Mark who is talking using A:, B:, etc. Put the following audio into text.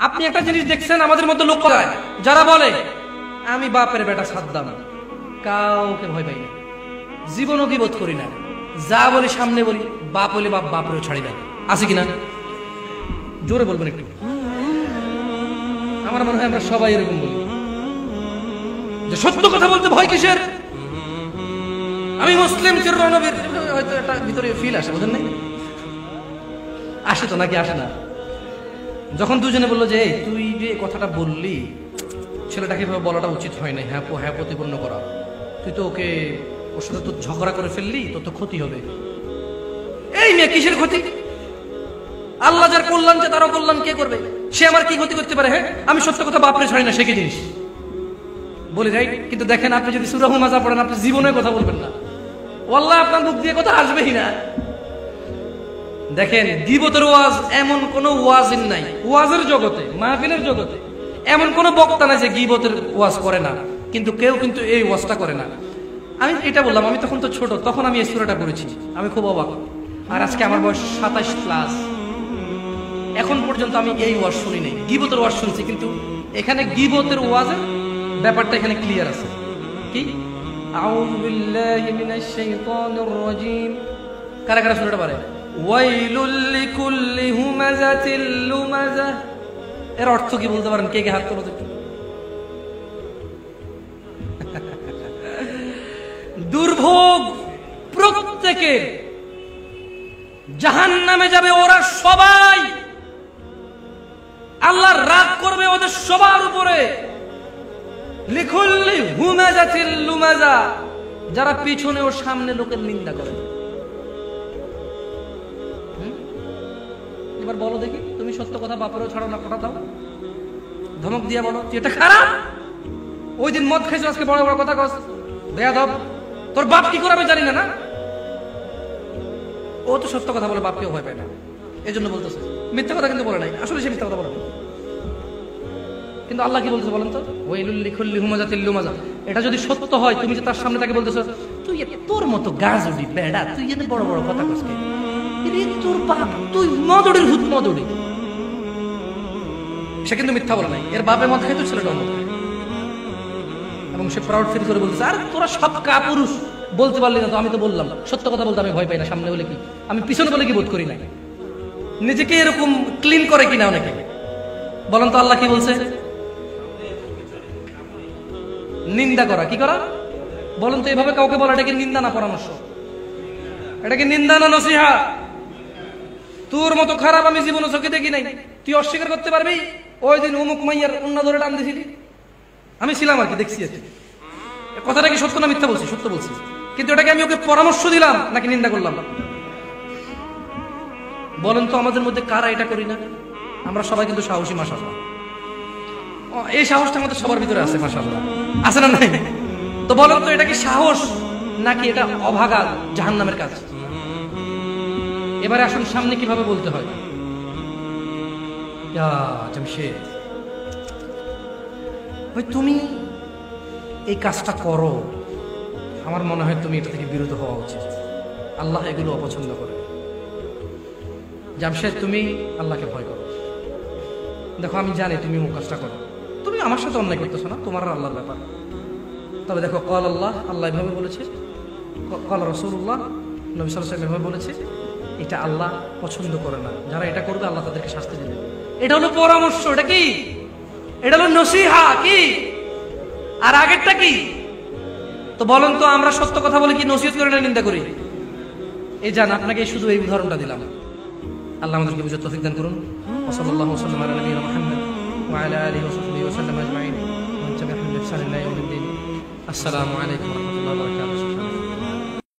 A: আপনি একটা জিনিস দেখছেন আমাদের মতো লোক যারা বলে আমি বাপের বেটা সাদ্দাম, কাউকে ভয় পাই না, জীবনও গীবত করি না, যা বলি সামনে বলি, বাপ হলে বাপ, বাপরেও ছাড়ি না। আছে কিনা? জোরে বলবেন একটু। আমার মনে হয় আমরা সবাই এরকম বলি যে সত্য কথা বলতে ভয় কিসের? আমি মুসলিম চিরনবীর, হয়তো একটা ভিতরে ফিল আসে, বুঝেন নাই? আসে তো নাকি আসে না? যখন দুজনে বললো যে তুই যে কথাটা বললি ছেলেটাকে এভাবে বলাটা উচিত হয় না, হ্যাঁ হ্যাঁ প্রতিপন্ন করা, তুই তো ওকে ওর সাথে তো ঝগড়া করে ফেললি, তো তো ক্ষতি হবে। এই মেয়ে কিসের ক্ষতি? আল্লাহ যার কল্যাণ যে তারও কল্যাণ কে করবে? সে আমার কি ক্ষতি করতে পারে? হ্যাঁ, আমি সত্য কথা বাপরে ছাড়ি না, সে কি জিনিস বলে যাই। কিন্তু দেখেন আপনি যদি সূরা হুমাযা পড়েন আপনি জীবনে কথা বলবেন না, ওয়াল্লাহ আপনার মুখ দিয়ে কথা আসবেই না। দেখেন গীবতের ওয়াজ এমন কোন ওয়াজিন নাই, ওয়াজের জগতে মাহফিলের জগতে এমন কোন বক্তা নাই যে গীবতের ওয়াজ করে না, কিন্তু কেউ কিন্তু এই ওয়াজটা করে না। আমি এটা বললাম, আমি তখন তো ছোট, তখন আমি এই সূরাটা পড়েছি, আমি খুব অবাক। আর আজকে আমার বয়স 27 প্লাস, এখন পর্যন্ত আমি এই ওয়াজ শুনি নাই, গীবতের ওয়াজ শুনছি, কিন্তু এখানে গীবতের ওয়াজের ব্যাপারটা এখানে ক্লিয়ার আছে। কি? আউযু বিল্লাহি মিনাশ শাইতানির রাজীম। কারা কারা সূরাটা পারে? ওয়াইলুল লিকুল্লি হুমাযাতিল লুমাযা। এর অর্থ কি বলতে পারেন? কে কে হাত তোলো দেখুন। দুর্ভোগ প্রত্যেকে জাহান্নামে যাবে, ওরা সবাই। আল্লাহ রাগ করবে ওদের সবার উপরে। লিকুল্লি হুমাযাতিল লুমাযা, যারা পিছনে ও সামনে লোকের নিন্দা করে। এবার বলো দেখি, তুমি সত্য কথা বাপরেও ছাড়ো না, কথা দাও, ধমক দিয়া বলো এটা খারাপ। ওই দিন মদ খাইছো, আজকে বড় বড় কথা কস, বেয়াদব, তোর বাপ কি করাবে জানি না। না, ও তো সত্য কথা বলে, বাপকেও ভয় পায় না, এই জন্য বলতেছে। মিথ্যা কথা কিন্তু বলে নাই, আসলে সে মিথ্যা কথা বলে। কিন্তু আল্লাহ কি বলতেছে বলেন তো? ওয়াইলুল লিকুল্লি হুমাযাতিল লুমাযা। এটা যদি সত্য হয়, তুমি যে তার সামনে তাকে বলতেছো তুই তোর মতো গাজুডি বেড়া, তুই এনে বড় বড় কথা কস, তোর বাপ তুই মদড়ির ভূত মদড়ি, সে কিন্তু মিথ্যা বলে নাই। এর বাপে মদ খাইতো, ছেলেটা মদ খায়, এবং সে প্রাউড ফিল করে বলতেছে আর তোরা সব কাপুরুষ, বলতে পারলি না তো? আমি তো বললাম সত্য কথা বলতে আমি ভয় পাই না, সামনে বলে কি, আমি পিছনে বলে কি বোধ করি না। নিজেকে এরকম ক্লিন করে কিনা অনেকে, বলেন তো আল্লাহ কি বলছে? নিন্দা করা। কি করা বলেন তো? এভাবে কাউকে বলা, এটাকে নিন্দা না পরামর্শ? এটাকে নিন্দা না নসিহা? তোর মতো খারাপ আমি জীবনে চোখে দেখি নাই, তুই অস্বীকার করতে পারবি? ওই দিন অমুক মাইয়ার অন্য ধরে টান দিছিলি, আমি ছিলাম আর কি, দেখছি। কথাটা কি সত্য না মিথ্যা বলছি? সত্য বলছি, কিন্তু এটাকে আমি ওকে পরামর্শ দিলাম নাকি নিন্দা করলাম? বলেন তো আমাদের মধ্যে কারা এটা করি না? আমরা সবাই কিন্তু সাহসী, মাশাআল্লাহ। এই সাহসটা আমাদের সবার ভিতরে আছে, মাশাআল্লাহ, আছে না নাই? তো বলেন তো এটা কি সাহস নাকি এটা অভাগা জাহান্নামের কাজ? এবারে আসুন সামনে কিভাবে বলতে হয়। জামশেদ ভাই, তুমি এই কাজটা করো, আমার মনে হয় তুমি এটা থেকে বিরত হওয়া উচিত, আল্লাহ এগুলো অপছন্দ করে। জামশেদ তুমি আল্লাহকে ভয় করো, দেখো আমি জানি তুমি ও কাজটা করো, তুমি আমার সাথে অন্যায় করতেছো না, তোমার আর আল্লাহর ব্যাপার। তবে দেখো কল আল্লাহ, আল্লাহ এভাবে বলেছে, কল রাসূলুল্লাহ, নবী সাল্লাল্লাহু আলাইহি ওয়াসাল্লাম এভাবে বলেছে, এটা আল্লাহ পছন্দ করে না, যারা এটা করবে আল্লাহ তাদেরকে শাস্তি দেবে। এটা হলো পরামর্শ, এটা কি? এটা হলো নসিহা। কি? আর আগেরটা কি? তো বলেন তো আমরা সত্য কথা বলে কি নসিহত করে না নিন্দা করি? এই জান আপনাকে শুধু এই উদাহরণটা দিলাম। আল্লাহ আমাদেরকে বুঝার তৌফিক দান করুন। সাল্লাল্লাহু আলাইহি ওয়া সাল্লাম আলা নবিয়িনা মুহাম্মদ ওয়া আলা আলিহি ওয়া সাহবিহি ওয়া সাল্লাম আজমাইন। ওয়া তাবি'আহুম বি ইহসান ইলা ইয়াউমিদ্দিন। আসসালামু আলাইকুম ওয়া রাহমাতুল্লাহি ওয়া বারাকাতুহু।